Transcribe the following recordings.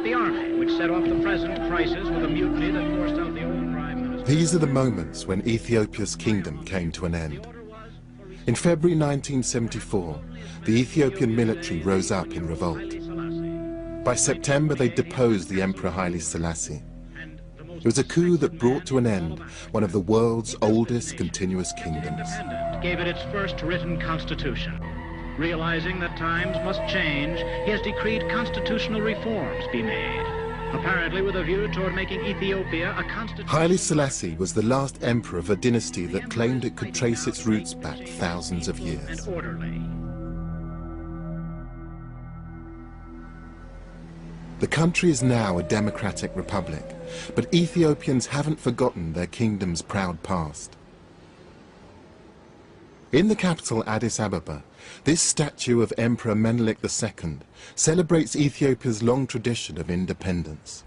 the army, which set off the present crisis with a mutiny that forced out the old prime minister. These are the moments when Ethiopia's kingdom came to an end. In February 1974, the Ethiopian military rose up in revolt. By September, they deposed the Emperor Haile Selassie. It was a coup that brought to an end one of the world's oldest continuous kingdoms. Gave it its first written constitution. Realizing that times must change, he has decreed constitutional reforms be made, apparently with a view toward making Ethiopia a constitution. Haile Selassie was the last emperor of a dynasty that claimed it could trace its roots back thousands of years. And orderly. The country is now a democratic republic, but Ethiopians haven't forgotten their kingdom's proud past. In the capital Addis Ababa, this statue of Emperor Menelik II celebrates Ethiopia's long tradition of independence.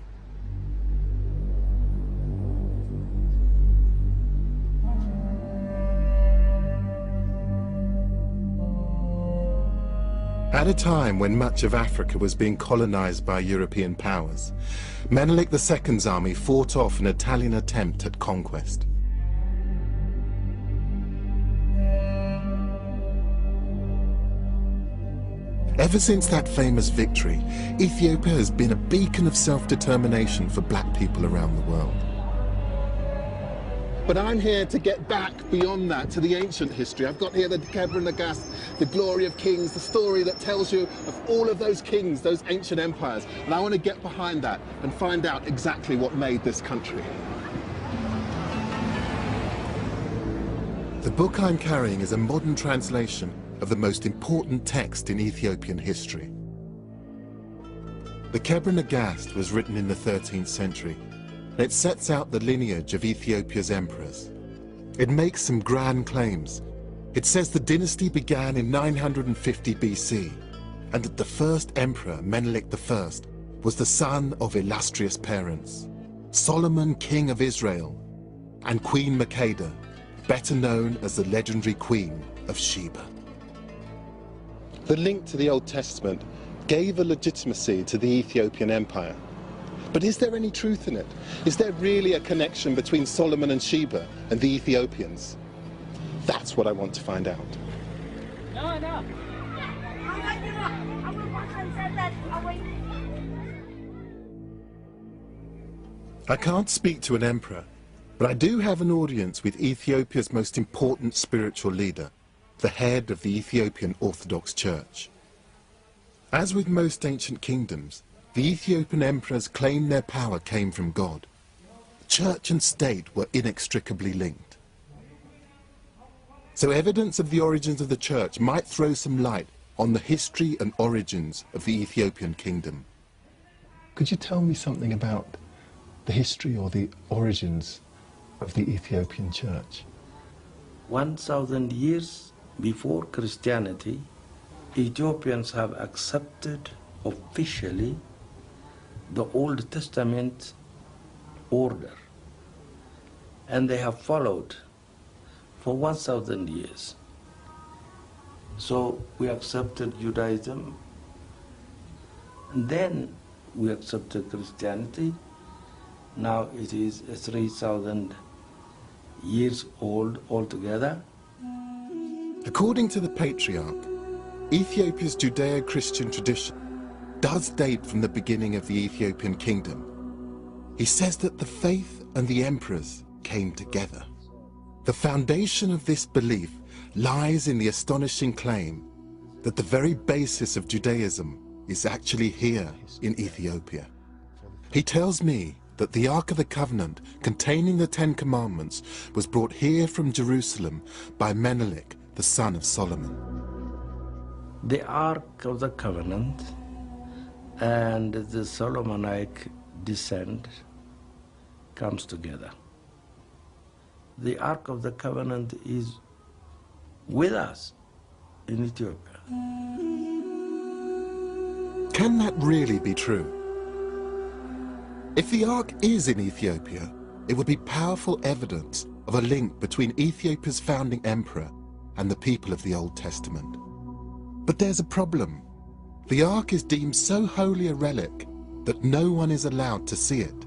At a time when much of Africa was being colonized by European powers, Menelik II's army fought off an Italian attempt at conquest. Ever since that famous victory, Ethiopia has been a beacon of self-determination for black people around the world. But I'm here to get back beyond that, to the ancient history. I've got here the Deepen and the Gus, the glory of kings, the story that tells you of all of those kings, those ancient empires. And I want to get behind that and find out exactly what made this country. The book I'm carrying is a modern translation of the most important text in Ethiopian history. The Deepen and the Gus was written in the 13th century. It sets out the lineage of Ethiopia's emperors. It makes some grand claims. It says the dynasty began in 950 BC, and that the first emperor, Menelik I, was the son of illustrious parents, Solomon, king of Israel, and Queen Makeda, better known as the legendary Queen of Sheba. The link to the Old Testament gave a legitimacy to the Ethiopian empire. But is there any truth in it? Is there really a connection between Solomon and Sheba and the Ethiopians? That's what I want to find out. I can't speak to an emperor, but I do have an audience with Ethiopia's most important spiritual leader, the head of the Ethiopian Orthodox Church. As with most ancient kingdoms, the Ethiopian emperors claimed their power came from God. Church and state were inextricably linked. So evidence of the origins of the church might throw some light on the history and origins of the Ethiopian kingdom. Could you tell me something about the history or the origins of the Ethiopian church? 1,000 years before Christianity, Ethiopians have accepted officially the Old Testament order, and they have followed for 1,000 years. So we accepted Judaism, and then we accepted Christianity. Now it is 3,000 years old altogether. According to the patriarch, Ethiopia's Judeo-Christian tradition does date from the beginning of the Ethiopian kingdom. He says that the faith and the emperors came together. The foundation of this belief lies in the astonishing claim that the very basis of Judaism is actually here in Ethiopia. He tells me that the Ark of the Covenant containing the 10 Commandments was brought here from Jerusalem by Menelik, the son of Solomon. The Ark of the Covenant and the Solomonic descent comes together. The Ark of the Covenant is with us in Ethiopia. Can that really be true? If the Ark is in Ethiopia, it would be powerful evidence of a link between Ethiopia's founding emperor and the people of the Old Testament. But there's a problem. The Ark is deemed so holy a relic that no one is allowed to see it,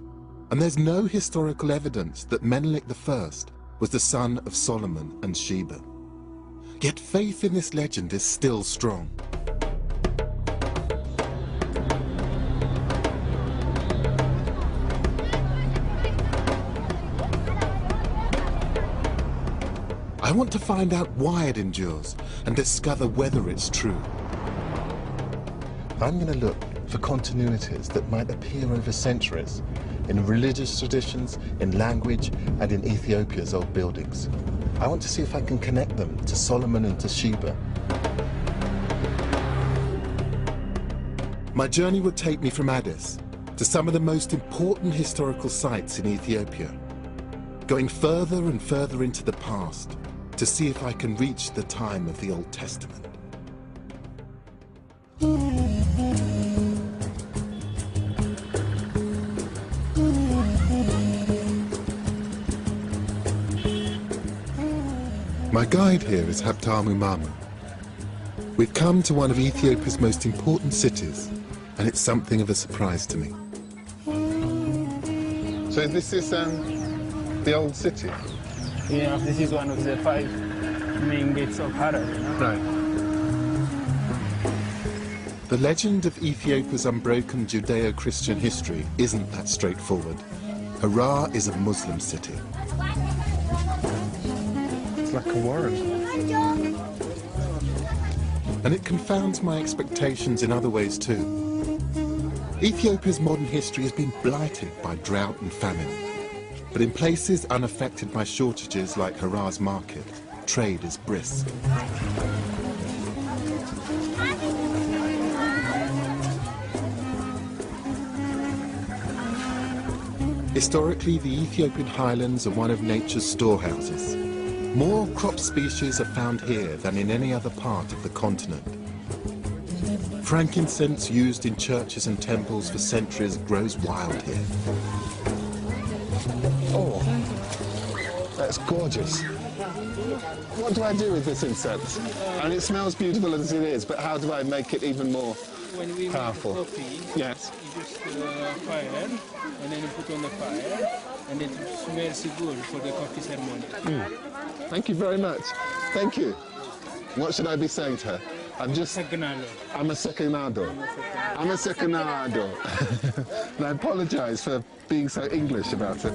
and there's no historical evidence that Menelik I was the son of Solomon and Sheba. Yet faith in this legend is still strong. I want to find out why it endures and discover whether it's true. I'm going to look for continuities that might appear over centuries in religious traditions, in language, and in Ethiopia's old buildings. I want to see if I can connect them to Solomon and to Sheba. My journey would take me from Addis to some of the most important historical sites in Ethiopia, going further and further into the past to see if I can reach the time of the Old Testament. My guide here is Habtamu Mamu. We've come to one of Ethiopia's most important cities, and it's something of a surprise to me. So this is the old city? Yeah, this is one of the 5 main gates of Harar. Right. The legend of Ethiopia's unbroken Judeo-Christian history isn't that straightforward. Harar is a Muslim city. It's like a warren. And it confounds my expectations in other ways too. Ethiopia's modern history has been blighted by drought and famine. But in places unaffected by shortages like Harar's market, trade is brisk. Historically, the Ethiopian highlands are one of nature's storehouses. More crop species are found here than in any other part of the continent. Frankincense used in churches and temples for centuries grows wild here. Oh, that's gorgeous. What do I do with this incense? And it smells beautiful as it is, but how do I make it even more powerful? When we make coffee, Yes. you just fire, and then you put on the fire, and it smells good for the coffee ceremony. Thank you very much. Thank you. What should I be saying to her? I'm a seconado. I'm a seconado. And I apologize for being so English about it.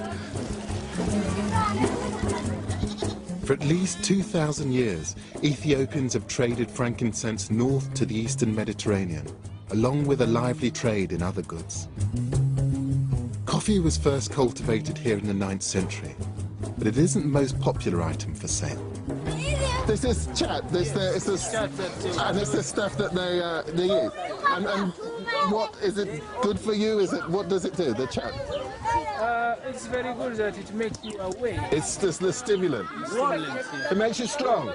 For at least 2,000 years, Ethiopians have traded frankincense north to the eastern Mediterranean, along with a lively trade in other goods. Coffee was first cultivated here in the 9th century, but it isn't the most popular item for sale. This is chat. It's the stuff that they eat. And what is it good for you? What does it do? The chat. It's very good that it makes you awake. It's just the stimulant. It makes you strong.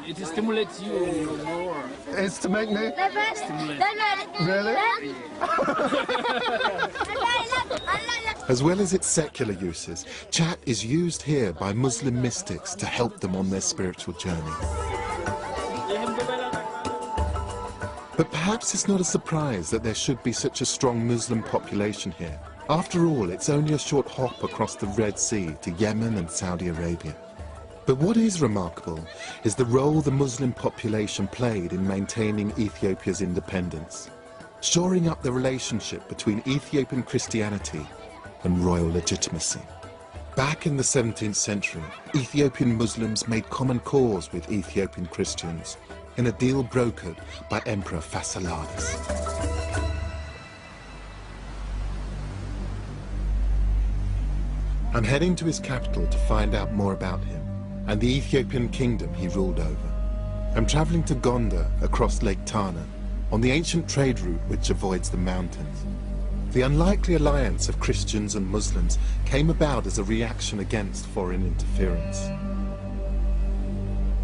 It stimulates you more. It's to make me really. As well as its secular uses, chat is used here by Muslim mystics to help them on their spiritual journey. But perhaps it's not a surprise that there should be such a strong Muslim population here. After all, it's only a short hop across the Red Sea to Yemen and Saudi Arabia. But what is remarkable is the role the Muslim population played in maintaining Ethiopia's independence, shoring up the relationship between Ethiopian Christianity and royal legitimacy. Back in the 17th century, Ethiopian Muslims made common cause with Ethiopian Christians in a deal brokered by Emperor Fasilides. I'm heading to his capital to find out more about him and the Ethiopian kingdom he ruled over. I'm traveling to Gondar across Lake Tana on the ancient trade route which avoids the mountains. The unlikely alliance of Christians and Muslims came about as a reaction against foreign interference.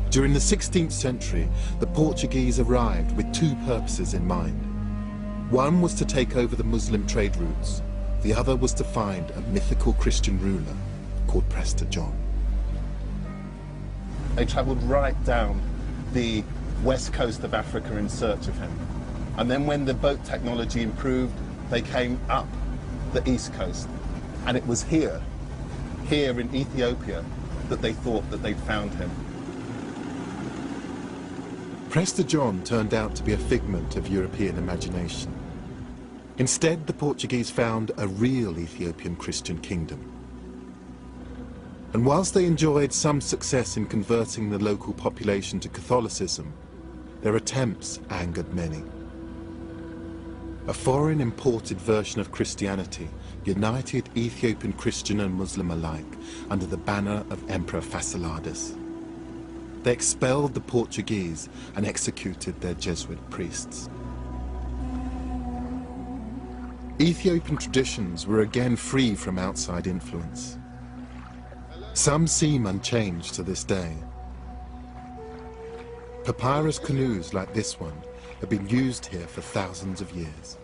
During the 16th century, the Portuguese arrived with 2 purposes in mind. One was to take over the Muslim trade routes. The other was to find a mythical Christian ruler called Prester John. They travelled right down the west coast of Africa in search of him. And then when the boat technology improved, they came up the east coast. And it was here in Ethiopia, that they thought that they'd found him. Prester John turned out to be a figment of European imagination. Instead, the Portuguese found a real Ethiopian Christian kingdom. And whilst they enjoyed some success in converting the local population to Catholicism, their attempts angered many. A foreign imported version of Christianity united Ethiopian Christian and Muslim alike under the banner of Emperor Fasciladas. They expelled the Portuguese and executed their Jesuit priests. Ethiopian traditions were again free from outside influence. Some seem unchanged to this day. Papyrus canoes like this one have been used here for thousands of years.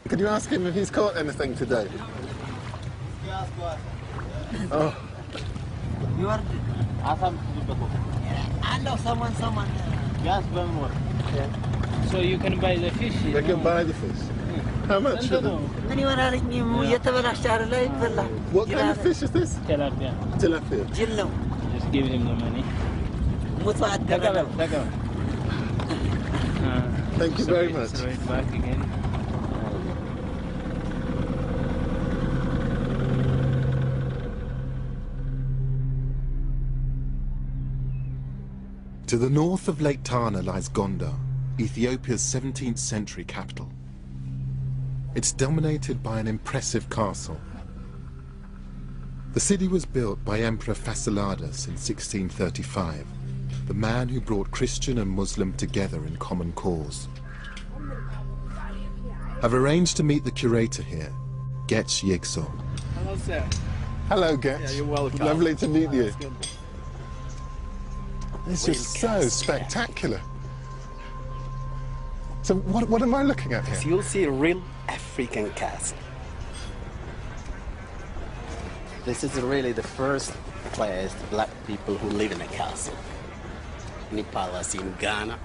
Could you ask him if he's caught anything today? Oh. You are... I know someone. Yes, one more. So you can buy the fish. They can buy the fish. How much for them? What kind of fish is this? Tilapia. Tilapia. Just give him the money. Thank you very much. Right back again. To the north of Lake Tana lies Gondar, Ethiopia's 17th century capital. It's dominated by an impressive castle. The city was built by Emperor Fasciladas in 1635, the man who brought Christian and Muslim together in common cause. I've arranged to meet the curator here, Getch Yigso. Hello, sir. Hello, Getch. Yeah, you're welcome. Lovely to meet you. Good. It's just so spectacular. So what am I looking at here? So you'll see a real African castle. This is really the first place black people who live in a castle. In a palace in Ghana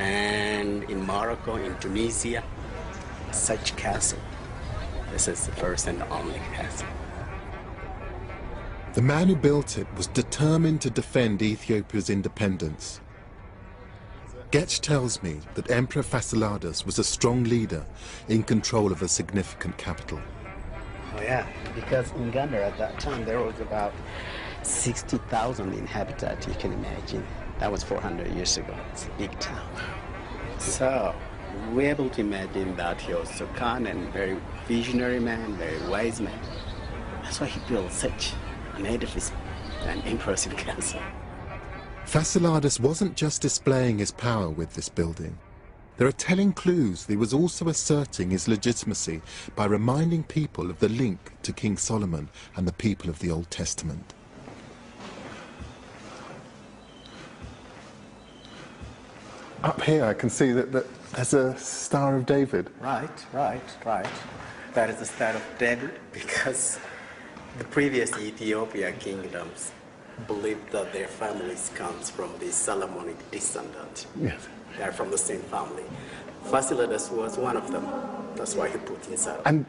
and in Morocco, in Tunisia, such castle. This is the first and only castle. The man who built it was determined to defend Ethiopia's independence. Getch tells me that Emperor Fasciladas was a strong leader in control of a significant capital. Oh yeah, because in Ghana at that time there was about 60,000 inhabitants, you can imagine. That was 400 years ago. It's a big town. So we're able to imagine that he was so kind and very visionary man, very wise man. That's why he built such an edifice, an impressive castle. Fasciladas wasn't just displaying his power with this building. There are telling clues that he was also asserting his legitimacy by reminding people of the link to King Solomon and the people of the Old Testament. Up here I can see that there's a Star of David. Right. That is the Star of David because the previous Ethiopian kingdoms believed that their families comes from the Solomonic descendant. Yes. They are from the same family. Fasciladas was one of them. That's why he put inside. And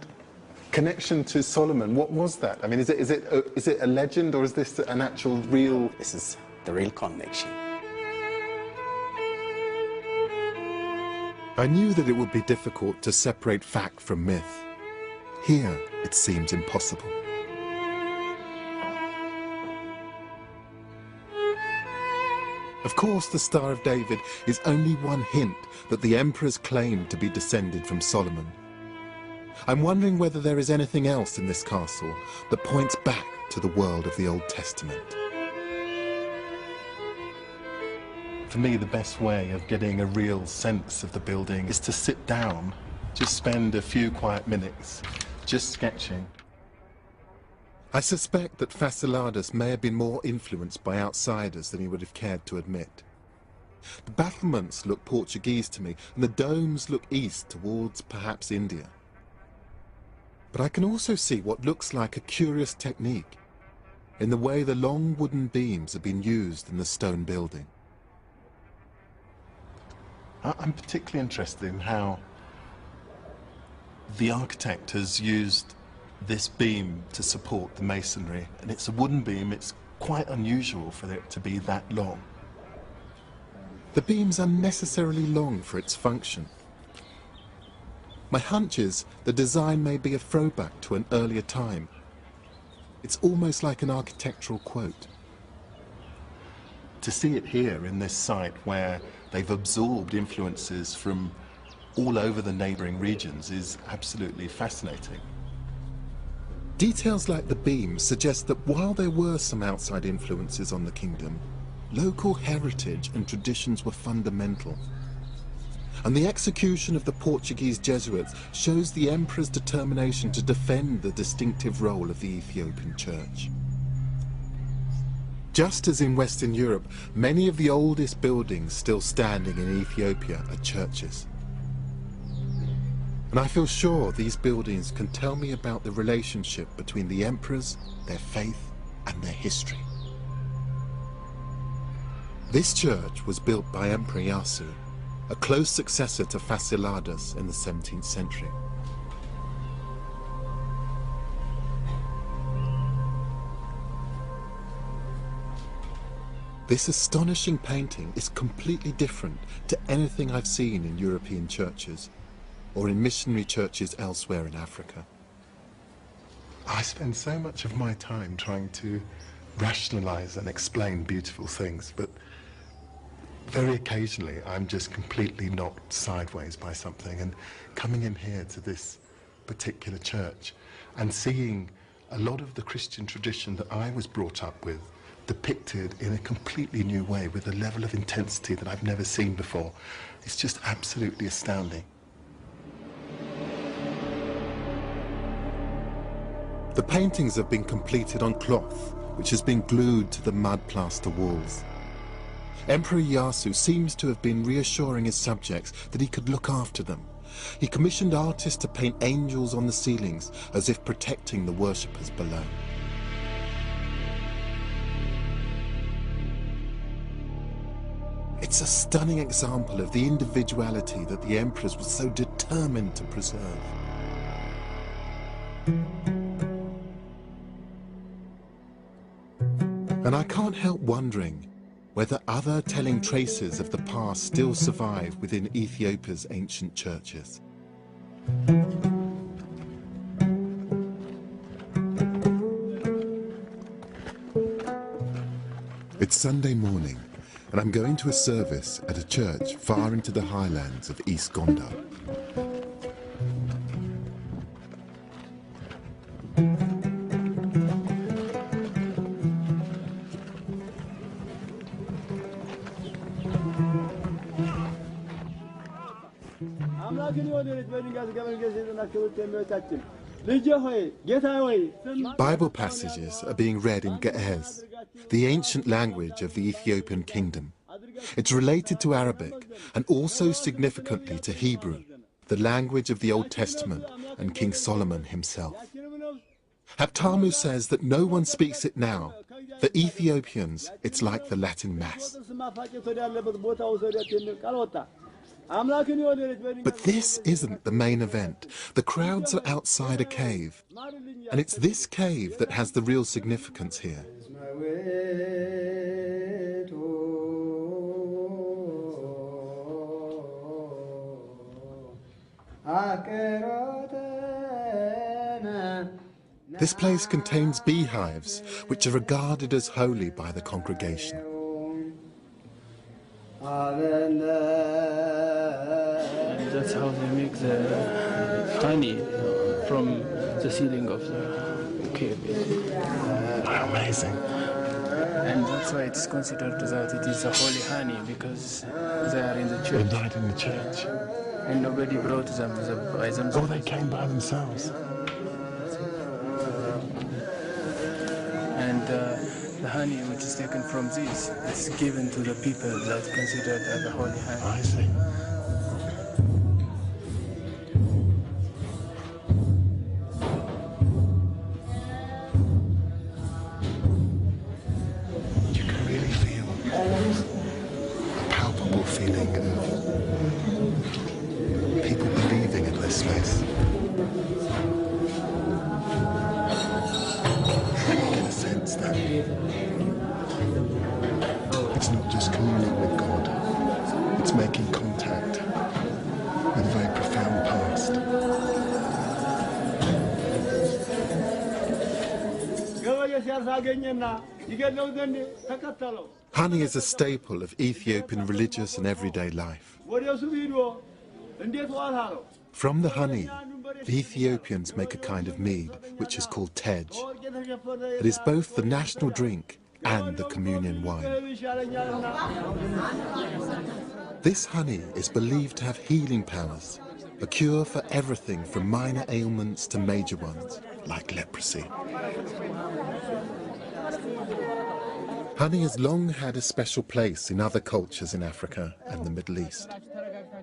connection to Solomon, what was that? I mean, is it a legend or is this an actual real... This is the real connection. I knew that it would be difficult to separate fact from myth. Here, it seems impossible. Of course, the Star of David is only one hint that the emperors claimed to be descended from Solomon. I'm wondering whether there is anything else in this castle that points back to the world of the Old Testament. For me, the best way of getting a real sense of the building is to sit down, just spend a few quiet minutes, just sketching. I suspect that Fasciladas may have been more influenced by outsiders than he would have cared to admit. The battlements look Portuguese to me, and the domes look east towards perhaps India. But I can also see what looks like a curious technique. in the way the long wooden beams have been used in the stone building. I'm particularly interested in how the architect has used this beam to support the masonry, and it's a wooden beam. It's quite unusual for it to be that long. The beam's unnecessarily long for its function. My hunch is the design may be a throwback to an earlier time. It's almost like an architectural quote. To see it here in this site where they've absorbed influences from all over the neighbouring regions is absolutely fascinating. Details like the beam suggest that while there were some outside influences on the kingdom, local heritage and traditions were fundamental. And the execution of the Portuguese Jesuits shows the emperor's determination to defend the distinctive role of the Ethiopian church. Just as in Western Europe, many of the oldest buildings still standing in Ethiopia are churches. And I feel sure these buildings can tell me about the relationship between the emperors, their faith, and their history. This church was built by Emperor Yasu, a close successor to Fasciladas in the 17th century. This astonishing painting is completely different to anything I've seen in European churches or in missionary churches elsewhere in Africa. I spend so much of my time trying to rationalize and explain beautiful things, but very occasionally I'm just completely knocked sideways by something, and coming in here to this particular church and seeing a lot of the Christian tradition that I was brought up with depicted in a completely new way with a level of intensity that I've never seen before. It's just absolutely astounding. The paintings have been completed on cloth, which has been glued to the mud plaster walls. Emperor Yasu seems to have been reassuring his subjects that he could look after them. He commissioned artists to paint angels on the ceilings as if protecting the worshippers below. It's a stunning example of the individuality that the emperors were so determined to preserve. And I can't help wondering whether other telling traces of the past still survive within Ethiopia's ancient churches. It's Sunday morning, and I'm going to a service at a church far into the highlands of East Gondar. Bible passages are being read in Ge'ez, the ancient language of the Ethiopian kingdom. It's related to Arabic and also significantly to Hebrew, the language of the Old Testament and King Solomon himself. Haptamu says that no one speaks it now. For Ethiopians, it's like the Latin Mass. But this isn't the main event. The crowds are outside a cave, and it's this cave that has the real significance here. This place contains beehives, which are regarded as holy by the congregation. That's how they make the honey from the ceiling of the cave. Amazing. And that's why it's considered that it is a holy honey, because they are in the church. They died in the church. And nobody brought them by themselves. Oh, they came by themselves. And the honey which is taken from this is given to the people that considered as a holy honey. I see. feeling of people believing in this place. I get a sense that it's not just communing with God, it's making contact with a very profound past. Honey is a staple of Ethiopian religious and everyday life. From the honey, the Ethiopians make a kind of mead, which is called tej. It is both the national drink and the communion wine. This honey is believed to have healing powers, a cure for everything from minor ailments to major ones, like leprosy. Honey has long had a special place in other cultures in Africa and the Middle East.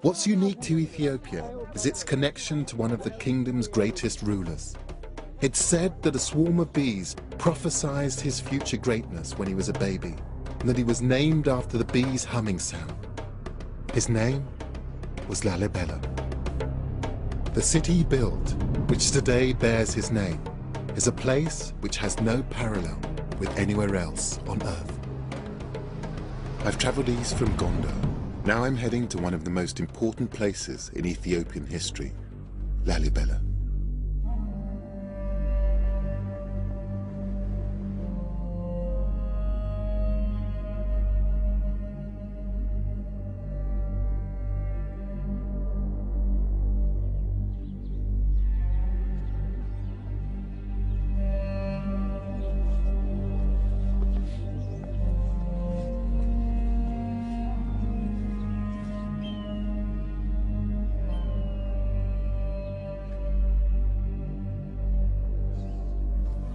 What's unique to Ethiopia is its connection to one of the kingdom's greatest rulers. It's said that a swarm of bees prophesied his future greatness when he was a baby, and that he was named after the bees' humming sound. His name was Lalibela. The city he built, which today bears his name, is a place which has no parallel with anywhere else on Earth. I've traveled east from Gondo. Now I'm heading to one of the most important places in Ethiopian history, Lalibela.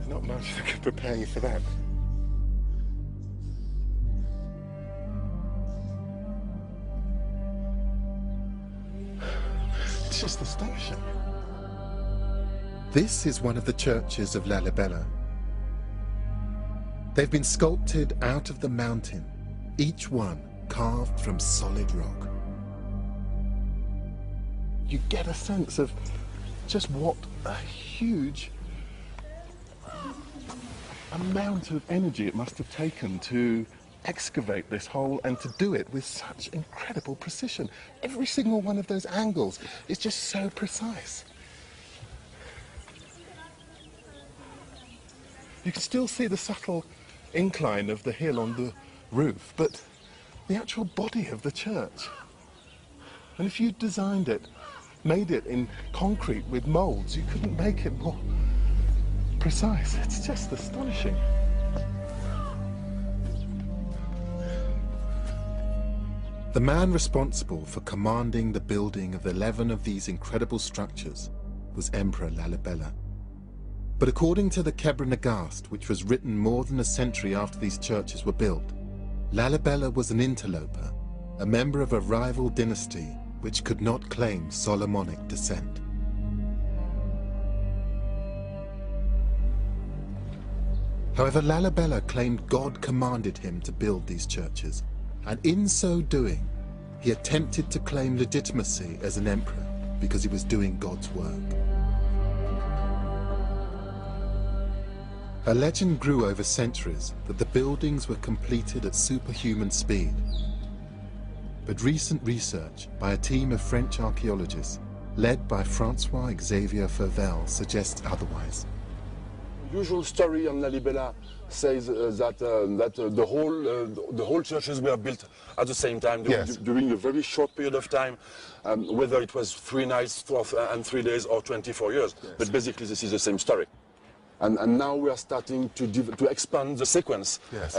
Not much that could prepare you for that. It's just astonishing. This is one of the churches of Lalibela. They've been sculpted out of the mountain, each one carved from solid rock. You get a sense of just what a huge amount of energy it must have taken to excavate this hole and to do it with such incredible precision. Every single one of those angles is just so precise. You can still see the subtle incline of the hill on the roof, but the actual body of the church. And if you designed it, made it in concrete with molds, you couldn't make it more precise. It's just astonishing. The man responsible for commanding the building of 11 of these incredible structures was Emperor Lalibela. But according to the Kebra Nagast, which was written more than a century after these churches were built, Lalibela was an interloper, a member of a rival dynasty which could not claim Solomonic descent. However, Lalibela claimed God commanded him to build these churches, and in so doing, he attempted to claim legitimacy as an emperor because he was doing God's work. A legend grew over centuries that the buildings were completed at superhuman speed. But recent research by a team of French archaeologists, led by François-Xavier Fauvel, suggests otherwise. Usual story on Lalibela says that the whole churches were built at the same time during a very short period of time, whether it was 3 nights and 3 days or 24 years. Yes. But basically this is the same story. And now we are starting to expand the sequence, yes.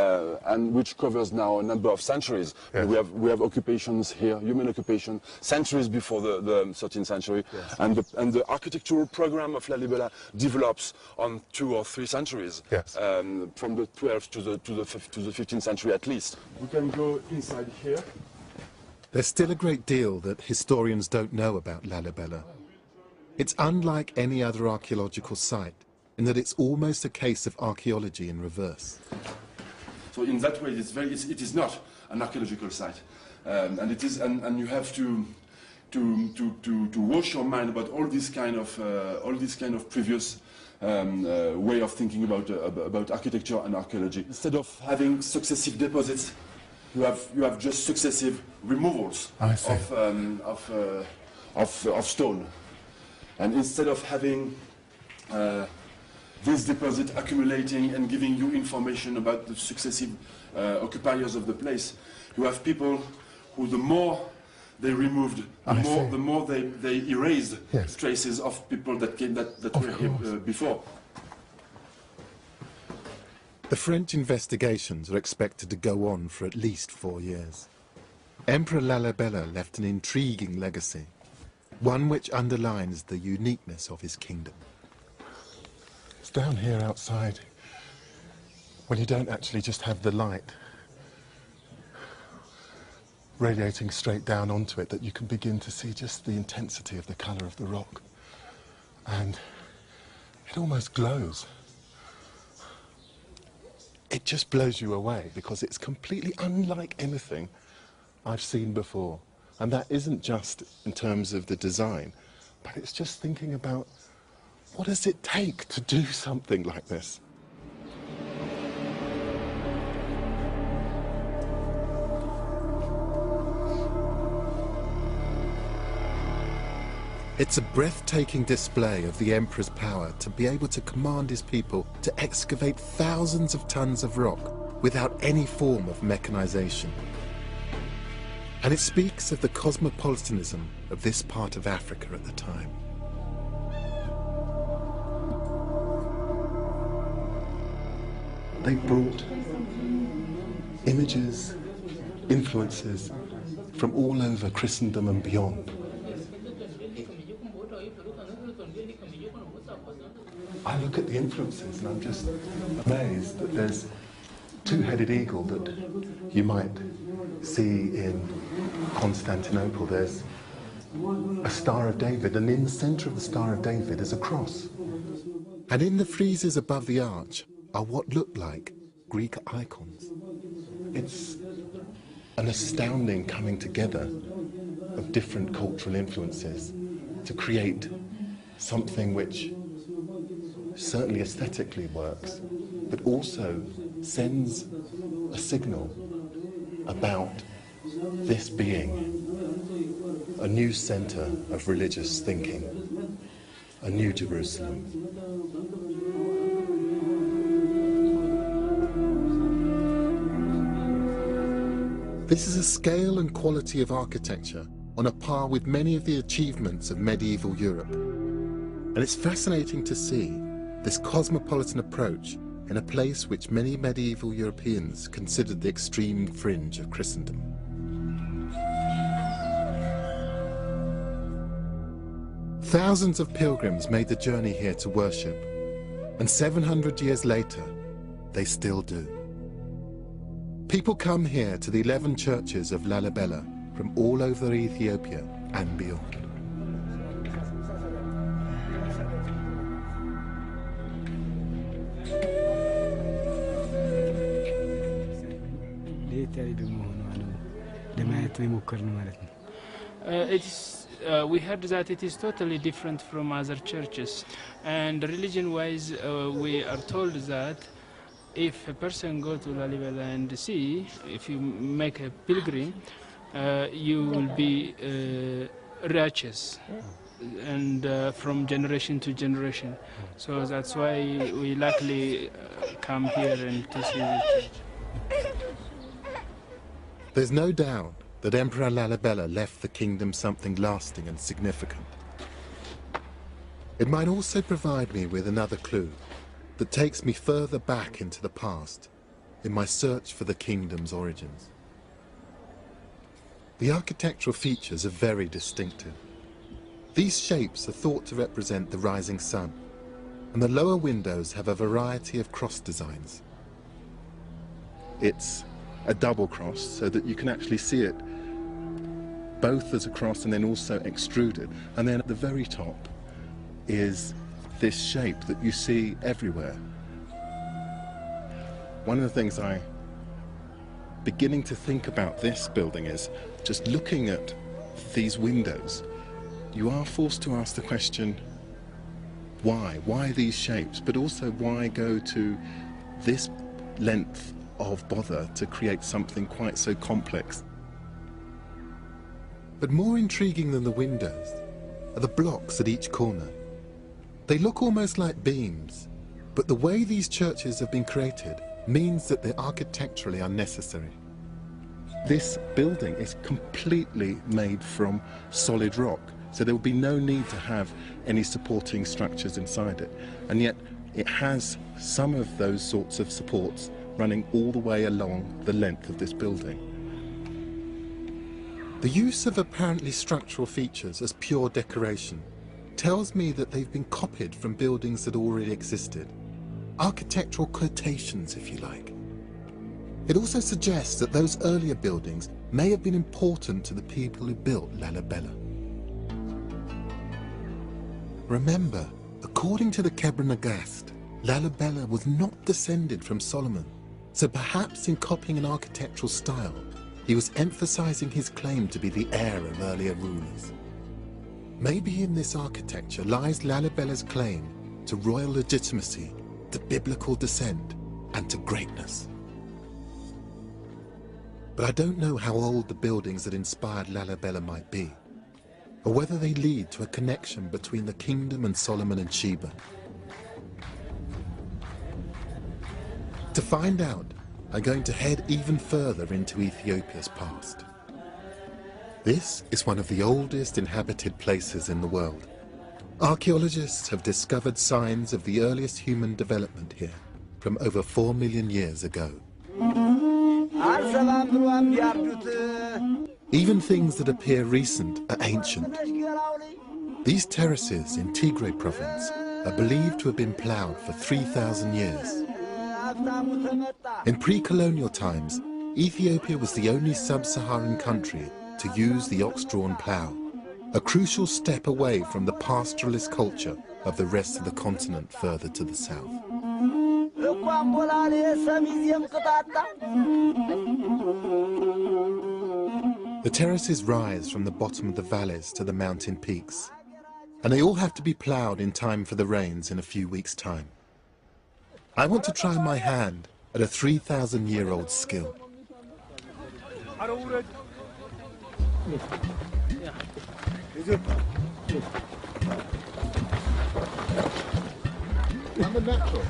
And which covers now a number of centuries. Yes. We have occupations here, human occupation, centuries before the 13th century, yes. and the architectural program of Lalibela develops on 2 or 3 centuries, yes. From the 12th to the 15th century at least. We can go inside here. There's still a great deal that historians don't know about Lalibela. It's unlike any other archaeological site, in that it's almost a case of archaeology in reverse. So in that way, it is not an archaeological site. and it is, and you have to wash your mind about all this kind of previous way of thinking about architecture and archaeology. Instead of having successive deposits, you have just successive removals of stone, and instead of having this deposit accumulating and giving you information about the successive occupiers of the place, you have people who, the more they removed, the more they erased traces of people that were here before. The French investigations are expected to go on for at least 4 years. Emperor Lalibela left an intriguing legacy, one which underlines the uniqueness of his kingdom. It's down here outside, when you don't actually just have the light radiating straight down onto it, that you can begin to see just the intensity of the colour of the rock. And it almost glows. It just blows you away because it's completely unlike anything I've seen before. And that isn't just in terms of the design, but it's just thinking about, what does it take to do something like this? It's a breathtaking display of the emperor's power to be able to command his people to excavate thousands of tons of rock without any form of mechanization. And it speaks of the cosmopolitanism of this part of Africa at the time. They brought images, influences from all over Christendom and beyond. I look at the influences and I'm just amazed that there's a two-headed eagle that you might see in Constantinople. There's a Star of David, and in the centre of the Star of David is a cross. And in the friezes above the arch are what look like Greek icons. It's an astounding coming together of different cultural influences to create something which certainly aesthetically works, but also sends a signal about this being a new centre of religious thinking, a new Jerusalem. This is a scale and quality of architecture on a par with many of the achievements of medieval Europe. And it's fascinating to see this cosmopolitan approach in a place which many medieval Europeans considered the extreme fringe of Christendom. Thousands of pilgrims made the journey here to worship, and 700 years later, they still do. People come here to the 11 churches of Lalibela from all over Ethiopia and beyond. We heard that it is totally different from other churches, and religion-wise we are told that if a person go to Lalibela and see, if you make a pilgrim, you will be righteous, and from generation to generation. So that's why we luckily come here and to see the church. There's no doubt that Emperor Lalibela left the kingdom something lasting and significant. It might also provide me with another clue that takes me further back into the past in my search for the kingdom's origins. The architectural features are very distinctive. These shapes are thought to represent the rising sun, and the lower windows have a variety of cross designs. It's a double cross so that you can actually see it both as a cross and then also extruded. And then at the very top is this shape that you see everywhere. One of the things I'm beginning to think about this building is just looking at these windows, you are forced to ask the question, why? Why these shapes? But also, why go to this length of bother to create something quite so complex? But more intriguing than the windows are the blocks at each corner. They look almost like beams, but the way these churches have been created means that they're architecturally unnecessary. This building is completely made from solid rock, so there will be no need to have any supporting structures inside it. And yet it has some of those sorts of supports running all the way along the length of this building. The use of apparently structural features as pure decoration tells me that they've been copied from buildings that already existed. Architectural quotations, if you like. It also suggests that those earlier buildings may have been important to the people who built Lalibela. Remember, according to the Kebra Nagast, Lalibela was not descended from Solomon, so perhaps in copying an architectural style, he was emphasizing his claim to be the heir of earlier rulers. Maybe in this architecture lies Lalibela's claim to royal legitimacy, to biblical descent, and to greatness. But I don't know how old the buildings that inspired Lalibela might be, or whether they lead to a connection between the kingdom and Solomon and Sheba. To find out, I'm going to head even further into Ethiopia's past. This is one of the oldest inhabited places in the world. Archaeologists have discovered signs of the earliest human development here from over 4 million years ago. Even things that appear recent are ancient. These terraces in Tigray province are believed to have been ploughed for 3,000 years. In pre-colonial times, Ethiopia was the only sub-Saharan country to use the ox-drawn plough, a crucial step away from the pastoralist culture of the rest of the continent further to the south. The terraces rise from the bottom of the valleys to the mountain peaks, and they all have to be ploughed in time for the rains in a few weeks' time. I want to try my hand at a 3,000-year-old skill. I'm a natural.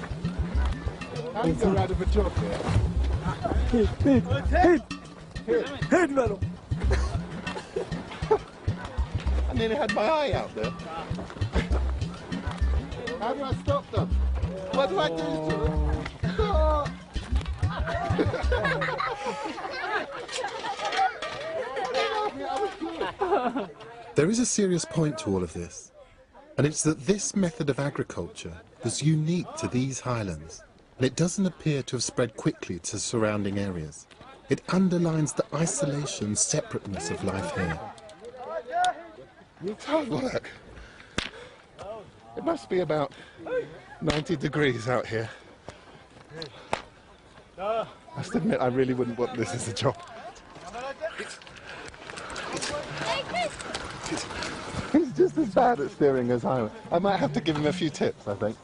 How do you go out of a job here? Hit, Melo. I nearly had my eye out there. How do I stop them? What do I do to them? Stop! There is a serious point to all of this, and it's that this method of agriculture was unique to these highlands, and it doesn't appear to have spread quickly to surrounding areas. It underlines the isolation and separateness of life here. It's hard work. It must be about 90 degrees out here. I must admit, I really wouldn't want this as a job. He's just as bad at steering as I am. I might have to give him a few tips, I think.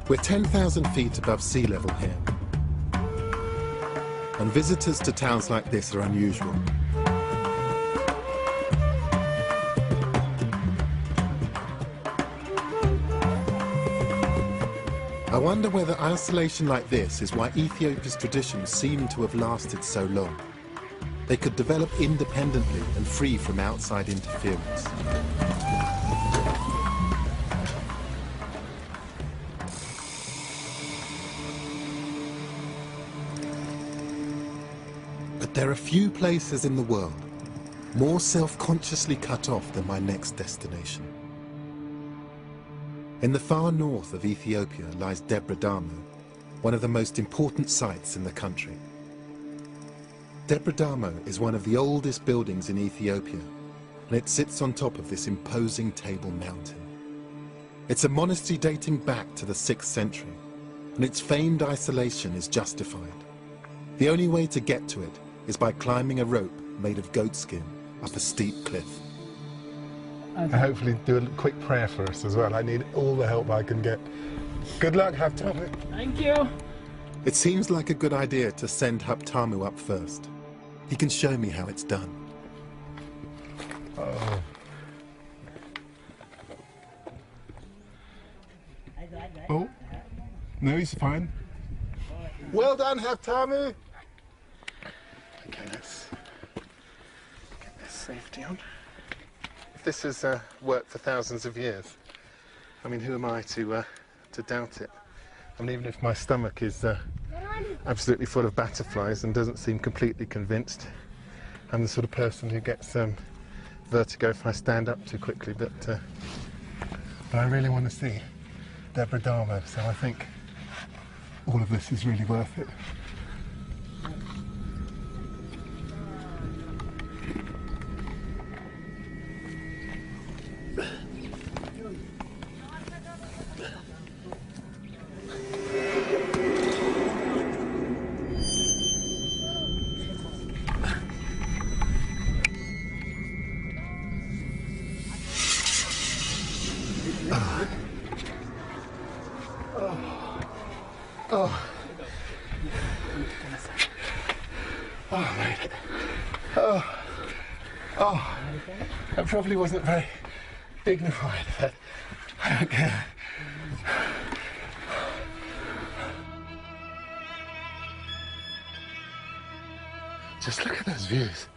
We're 10,000 feet above sea level here, and visitors to towns like this are unusual. I wonder whether isolation like this is why Ethiopia's traditions seem to have lasted so long. They could develop independently and free from outside interference. But there are few places in the world more self-consciously cut off than my next destination. In the far north of Ethiopia lies Debre Damo, one of the most important sites in the country. Debre Damo is one of the oldest buildings in Ethiopia, and it sits on top of this imposing table mountain. It's a monastery dating back to the 6th century, and its famed isolation is justified. The only way to get to it is by climbing a rope made of goatskin up a steep cliff. And hopefully do a quick prayer for us as well. I need all the help I can get. Good luck, Haptamu. Thank you. It seems like a good idea to send Haptamu up first. He can show me how it's done. Oh. Oh, no, he's fine. Well done, Haptamu. Okay, let's get this safety on. If this has worked for thousands of years, I mean, who am I to doubt it? I mean, even if my stomach is absolutely full of butterflies and doesn't seem completely convinced, I'm the sort of person who gets vertigo if I stand up too quickly, but I really want to see Deborah Dharma, so I think all of this is really worth it. That probably wasn't very dignified, but I don't care. Just look at those views.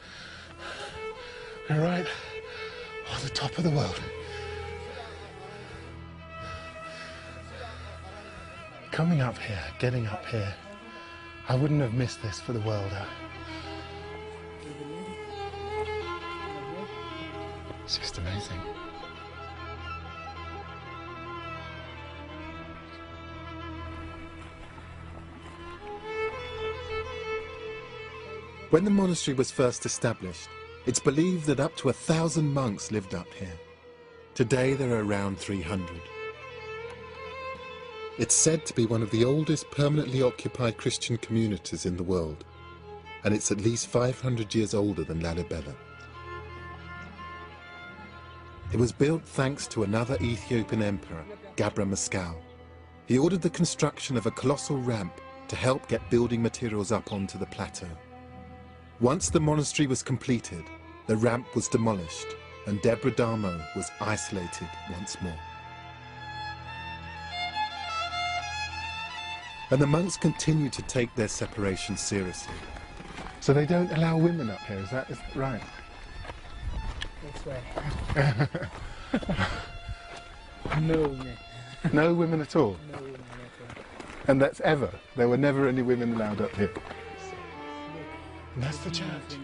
We're right on the top of the world. Coming up here, getting up here, I wouldn't have missed this for the world. It's just amazing. When the monastery was first established, it's believed that up to 1,000 monks lived up here. Today there are around 300. It's said to be one of the oldest permanently occupied Christian communities in the world, and it's at least 500 years older than Lalibela. It was built thanks to another Ethiopian emperor, Gabra Mescal. He ordered the construction of a colossal ramp to help get building materials up onto the plateau. Once the monastery was completed, the ramp was demolished and Deborah Dharma was isolated once more. And the monks continue to take their separation seriously. So they don't allow women up here, is that right? That's right. No women. No women at all? No women at all. And that's ever? There were never any women allowed up here? And that's the church.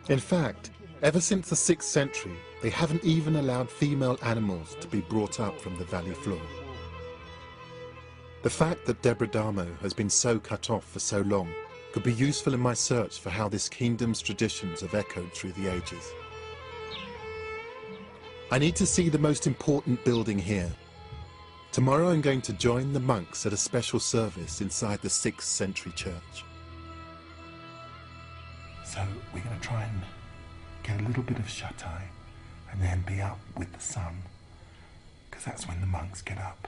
In fact, ever since the 6th century, they haven't even allowed female animals to be brought up from the valley floor. The fact that Deborah Dharma has been so cut off for so long could be useful in my search for how this kingdom's traditions have echoed through the ages. I need to see the most important building here. Tomorrow I'm going to join the monks at a special service inside the 6th century church. So we're going to try and get a little bit of shut-eye and then be up with the sun, because that's when the monks get up.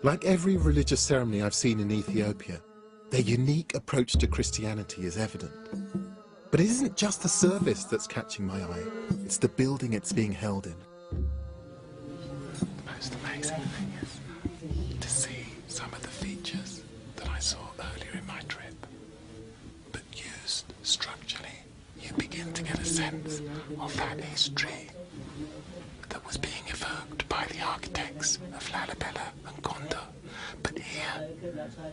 Like every religious ceremony I've seen in Ethiopia, their unique approach to Christianity is evident. But it isn't just the service that's catching my eye, it's the building it's being held in. The most amazing thing is to see some of the features that I saw earlier in my trip. begin to get a sense of that history that was being evoked by the architects of Lalibela and Gondar. But here,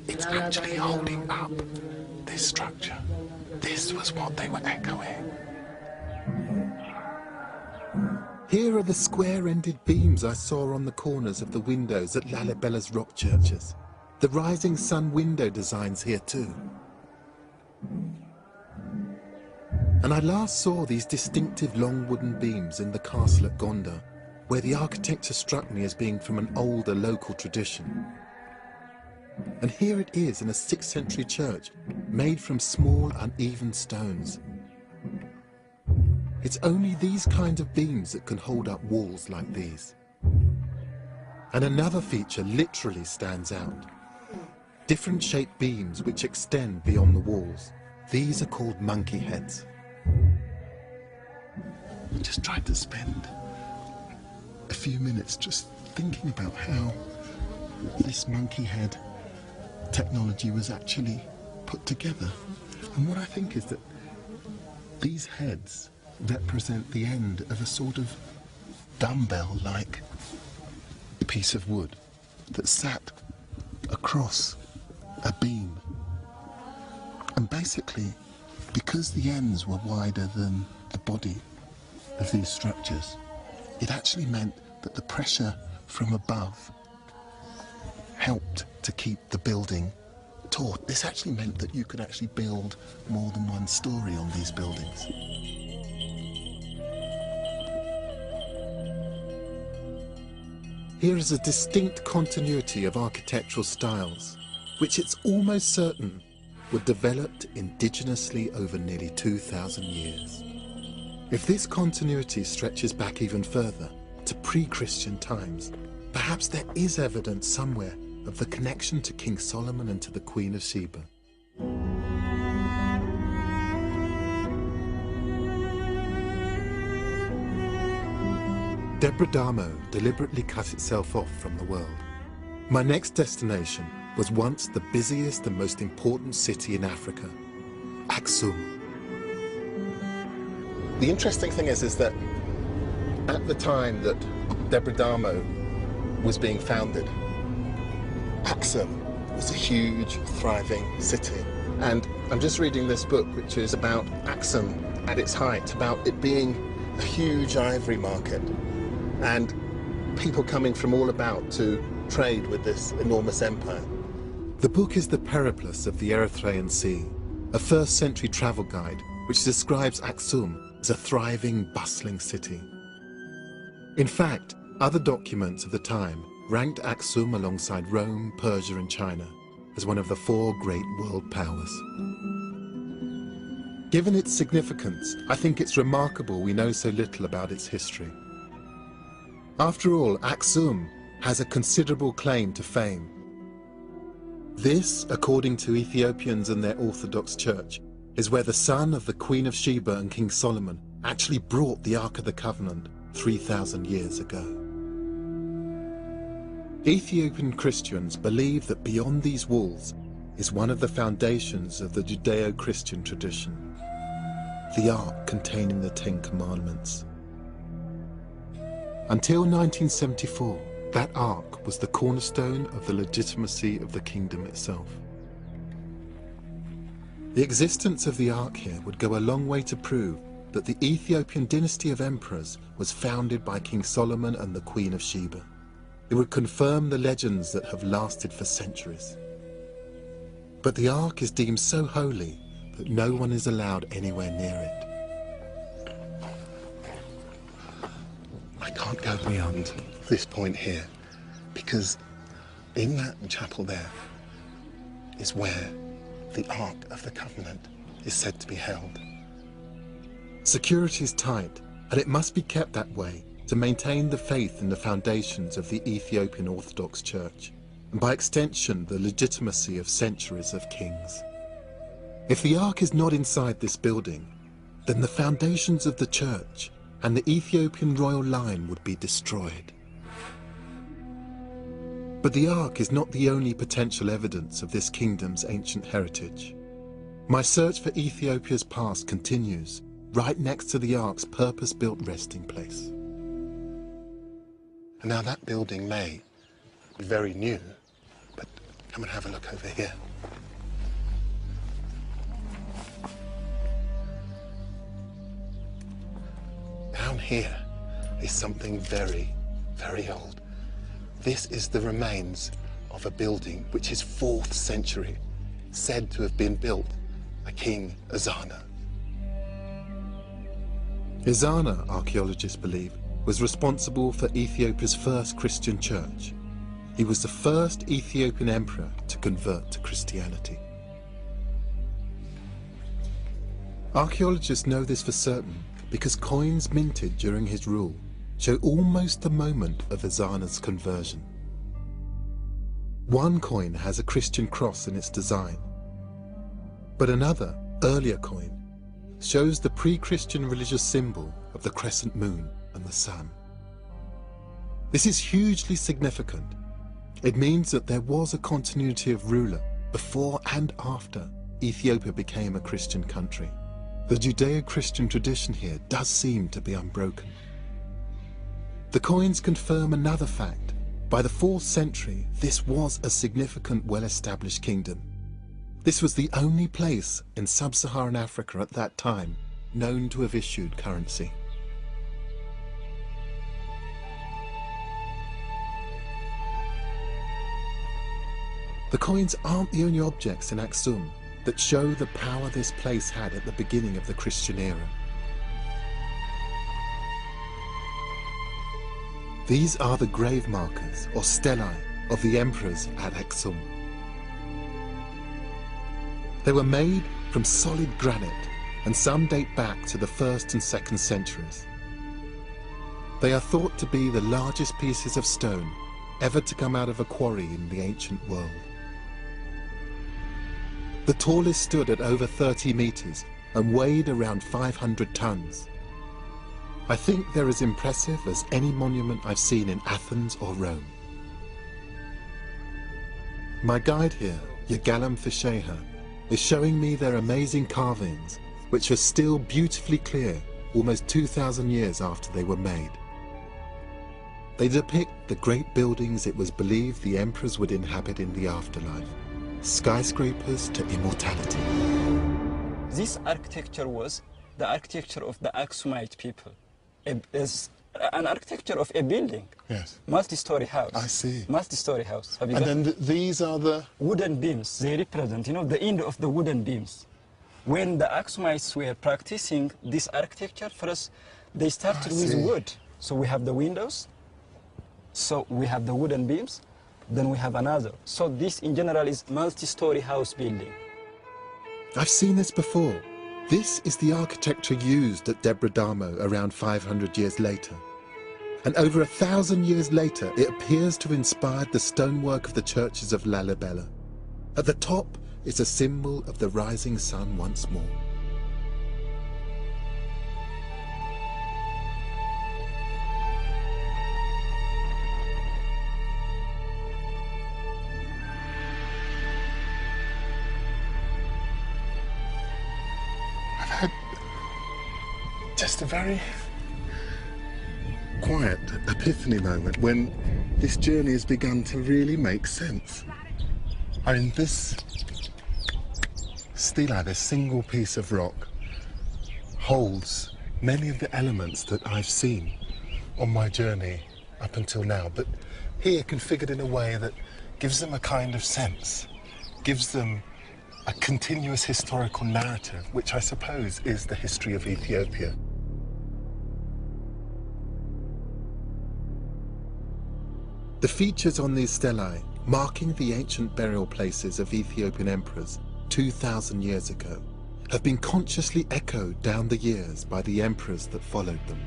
it's actually holding up this structure. This was what they were echoing. Here are the square-ended beams I saw on the corners of the windows at Lalibela's rock churches. The rising sun window designs here too. And I last saw these distinctive long wooden beams in the castle at Gondar, where the architecture struck me as being from an older local tradition. And here it is in a 6th century church, made from small, uneven stones. It's only these kinds of beams that can hold up walls like these. And another feature literally stands out. Different shaped beams which extend beyond the walls. These are called monkey heads. I just tried to spend a few minutes just thinking about how this monkey head technology was actually put together. And what I think is that these heads represent the end of a sort of dumbbell-like piece of wood that sat across a beam. And basically, because the ends were wider than the body of these structures, it actually meant that the pressure from above helped to keep the building taut. This actually meant that you could actually build more than one story on these buildings. Here is a distinct continuity of architectural styles, which it's almost certain were developed indigenously over nearly 2,000 years. If this continuity stretches back even further, to pre-Christian times, perhaps there is evidence somewhere of the connection to King Solomon and to the Queen of Sheba. Debradamo deliberately cut itself off from the world. My next destination was once the busiest and most important city in Africa, Aksum. The interesting thing is that at the time that Debradamo was being founded, Aksum was a huge, thriving city. And I'm just reading this book, which is about Aksum at its height, about it being a huge ivory market and people coming from all about to trade with this enormous empire. The book is the Periplus of the Erythraean Sea, a 1st century travel guide which describes Aksum as a thriving, bustling city. In fact, other documents of the time ranked Aksum alongside Rome, Persia and China as one of the 4 great world powers. Given its significance, I think it's remarkable we know so little about its history. After all, Aksum has a considerable claim to fame. This, according to Ethiopians and their Orthodox Church, is where the son of the Queen of Sheba and King Solomon actually brought the Ark of the Covenant 3,000 years ago. Ethiopian Christians believe that beyond these walls is one of the foundations of the Judeo-Christian tradition, the Ark containing the 10 Commandments. Until 1974, that Ark was the cornerstone of the legitimacy of the kingdom itself. The existence of the Ark here would go a long way to prove that the Ethiopian dynasty of emperors was founded by King Solomon and the Queen of Sheba. It would confirm the legends that have lasted for centuries. But the Ark is deemed so holy that no one is allowed anywhere near it. I can't go beyond this point here, because in that chapel there is where the Ark of the Covenant is said to be held. Security is tight, and it must be kept that way to maintain the faith in the foundations of the Ethiopian Orthodox Church, and by extension the legitimacy of centuries of kings. If the Ark is not inside this building, then the foundations of the Church and the Ethiopian royal line would be destroyed. But the Ark is not the only potential evidence of this kingdom's ancient heritage. My search for Ethiopia's past continues, right next to the Ark's purpose-built resting place. And now that building may be very new, but come and have a look over here. Down here is something very, very old. This is the remains of a building which is 4th century, said to have been built by King Ezana. Ezana, archaeologists believe, was responsible for Ethiopia's first Christian church. He was the first Ethiopian emperor to convert to Christianity. Archaeologists know this for certain because coins minted during his rule show almost the moment of Ezana's conversion. One coin has a Christian cross in its design, but another, earlier coin, shows the pre-Christian religious symbol of the crescent moon and the sun. This is hugely significant. It means that there was a continuity of ruler before and after Ethiopia became a Christian country. The Judeo-Christian tradition here does seem to be unbroken. The coins confirm another fact. By the 4th century, this was a significant, well-established kingdom. This was the only place in sub-Saharan Africa at that time known to have issued currency. The coins aren't the only objects in Aksum that show the power this place had at the beginning of the Christian era. These are the grave markers, or stelae, of the emperors at Aksum. They were made from solid granite, and some date back to the 1st and 2nd centuries. They are thought to be the largest pieces of stone ever to come out of a quarry in the ancient world. The tallest stood at over 30 meters and weighed around 500 tons. I think they're as impressive as any monument I've seen in Athens or Rome. My guide here, Yagalam Fisheha, is showing me their amazing carvings, which are still beautifully clear almost 2,000 years after they were made. They depict the great buildings it was believed the emperors would inhabit in the afterlife. Skyscrapers to immortality. This architecture was the architecture of the Aksumite people. It's an architecture of a building. Yes. Multi-story house. I see. Multi-story house. And then these are the... wooden beams. They represent, the end of the wooden beams. When the Aksumites were practicing this architecture, first they started with wood. So we have the windows. So we have the wooden beams. Then we have another. So this in general is multi-story house building. I've seen this before. This is the architecture used at Debre Damo around 500 years later. And over 1,000 years later, it appears to have inspired the stonework of the churches of Lalibela. At the top is a symbol of the rising sun once more. Just a very quiet epiphany moment when this journey has begun to really make sense. I mean, this stela, this single piece of rock, holds many of the elements that I've seen on my journey up until now, but here configured in a way that gives them a kind of sense, gives them a continuous historical narrative, which I suppose is the history of Ethiopia. The features on these stelae, marking the ancient burial places of Ethiopian emperors 2,000 years ago, have been consciously echoed down the years by the emperors that followed them.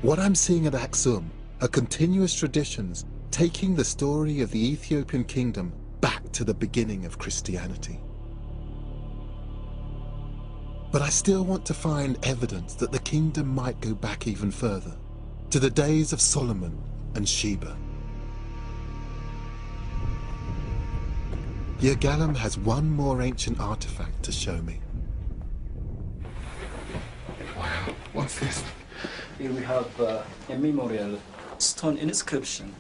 What I'm seeing at Aksum are continuous traditions taking the story of the Ethiopian kingdom back to the beginning of Christianity. But I still want to find evidence that the kingdom might go back even further, to the days of Solomon and Sheba. Yergalem has one more ancient artifact to show me. Wow, what's this? Here we have a memorial stone inscription,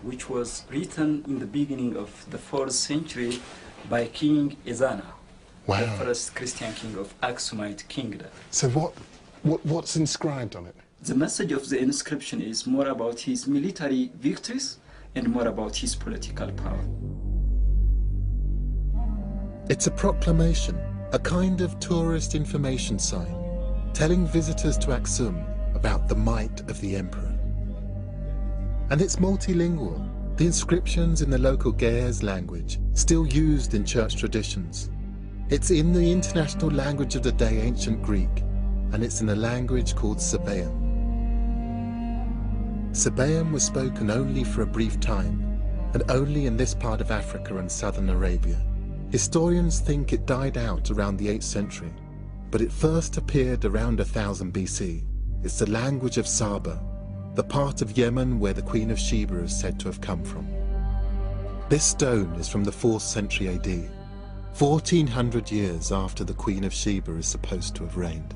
which was written in the beginning of the 4th century by King Ezana, the first Christian king of Aksumite kingdom. So what's inscribed on it? The message of the inscription is more about his military victories and more about his political power. It's a proclamation, a kind of tourist information sign, telling visitors to Aksum about the might of the emperor. And it's multilingual, the inscriptions in the local Ge'ez language, still used in church traditions. It's in the international language of the day, ancient Greek, and it's in a language called Sabaean. Sabaean was spoken only for a brief time, and only in this part of Africa and southern Arabia. Historians think it died out around the 8th century, but it first appeared around 1000 BC. It's the language of Saba, the part of Yemen where the Queen of Sheba is said to have come from. This stone is from the 4th century AD, 1400 years after the Queen of Sheba is supposed to have reigned.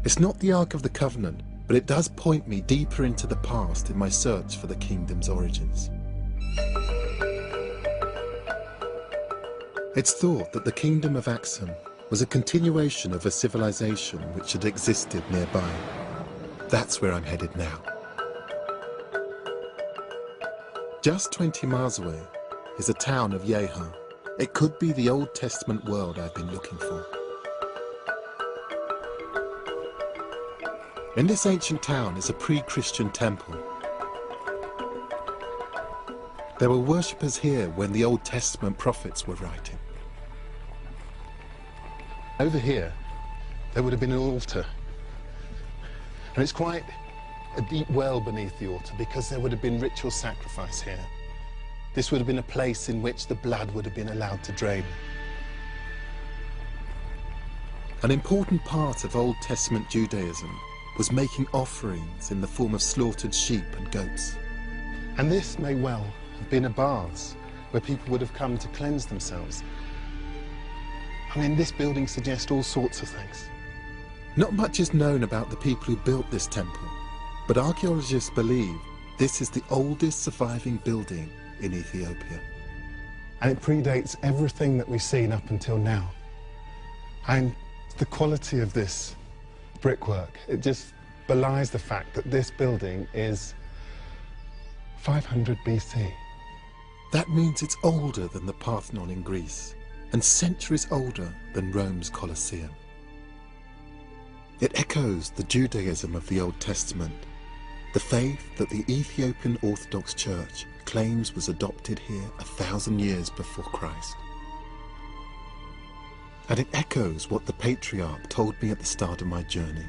It's not the Ark of the Covenant, but it does point me deeper into the past in my search for the kingdom's origins. It's thought that the kingdom of Aksum was a continuation of a civilization which had existed nearby. That's where I'm headed now. Just 20 miles away is the town of Yeha. It could be the Old Testament world I've been looking for. In this ancient town is a pre-Christian temple. There were worshippers here when the Old Testament prophets were writing. Over here, there would have been an altar. And it's quite a deep well beneath the altar because there would have been ritual sacrifice here. This would have been a place in which the blood would have been allowed to drain. An important part of Old Testament Judaism was making offerings in the form of slaughtered sheep and goats. And this may well have been a baths where people would have come to cleanse themselves. I mean, this building suggests all sorts of things. Not much is known about the people who built this temple, but archaeologists believe this is the oldest surviving building in Ethiopia. And it predates everything that we've seen up until now. And the quality of this brickwork, it just belies the fact that this building is 500 BC. That means it's older than the Parthenon in Greece, and centuries older than Rome's Colosseum. It echoes the Judaism of the Old Testament, the faith that the Ethiopian Orthodox Church claims was adopted here 1,000 years before Christ. And it echoes what the patriarch told me at the start of my journey.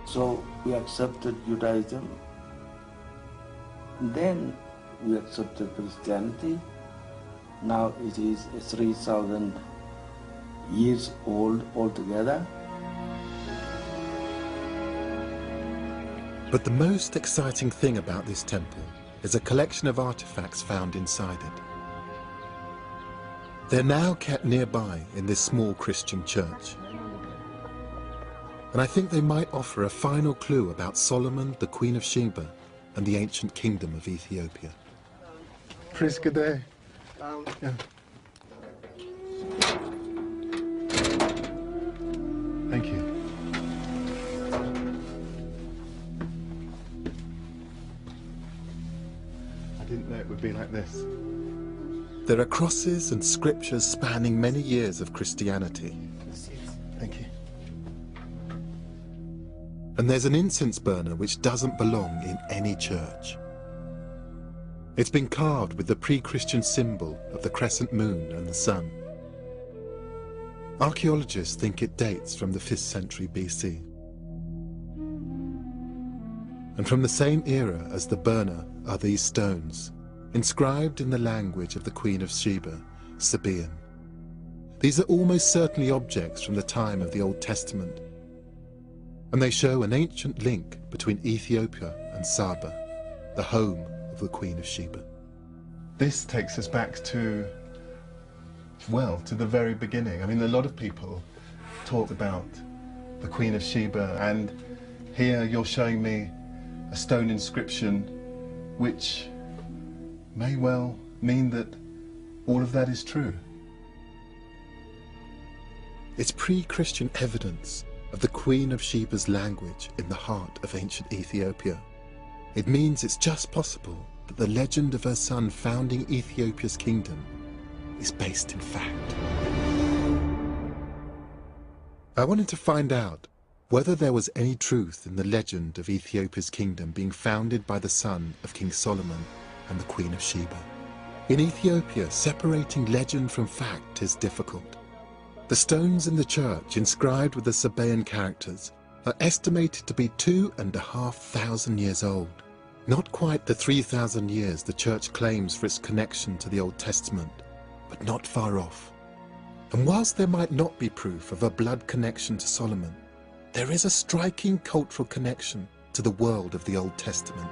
So we accepted Judaism, then we accepted Christianity. Now it is 3,000 years old altogether. But the most exciting thing about this temple is a collection of artifacts found inside it. They're now kept nearby in this small Christian church. And I think they might offer a final clue about Solomon, the Queen of Sheba, and the ancient kingdom of Ethiopia. Praise God day. Yeah. Thank you. I didn't know it would be like this. There are crosses and scriptures spanning many years of Christianity. Thank you. And there's an incense burner which doesn't belong in any church. It's been carved with the pre-Christian symbol of the crescent moon and the sun. Archaeologists think it dates from the 5th century BC. And from the same era as the burner are these stones, inscribed in the language of the Queen of Sheba, Sabaean. These are almost certainly objects from the time of the Old Testament, and they show an ancient link between Ethiopia and Saba, the home of the Queen of Sheba. This takes us back to, well, to the very beginning. I mean, a lot of people talk about the Queen of Sheba, and here you're showing me a stone inscription which may well mean that all of that is true. It's pre-Christian evidence of the Queen of Sheba's language in the heart of ancient Ethiopia. It means it's just possible that the legend of her son founding Ethiopia's kingdom is based in fact. I wanted to find out whether there was any truth in the legend of Ethiopia's kingdom being founded by the son of King Solomon and the Queen of Sheba. In Ethiopia, separating legend from fact is difficult. The stones in the church, inscribed with the Sabaean characters, are estimated to be 2,500 years old. Not quite the 3,000 years the church claims for its connection to the Old Testament, but not far off. And whilst there might not be proof of a blood connection to Solomon, there is a striking cultural connection to the world of the Old Testament.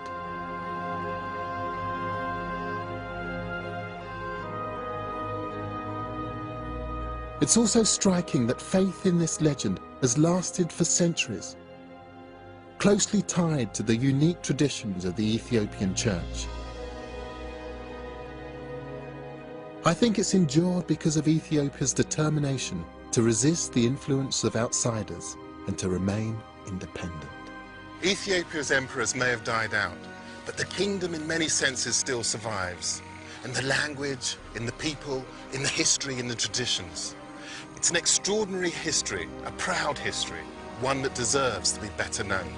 It's also striking that faith in this legend has lasted for centuries, closely tied to the unique traditions of the Ethiopian church. I think it's endured because of Ethiopia's determination to resist the influence of outsiders and to remain independent. Ethiopia's emperors may have died out, but the kingdom in many senses still survives. In the language, in the people, in the history, in the traditions. It's an extraordinary history, a proud history, one that deserves to be better known.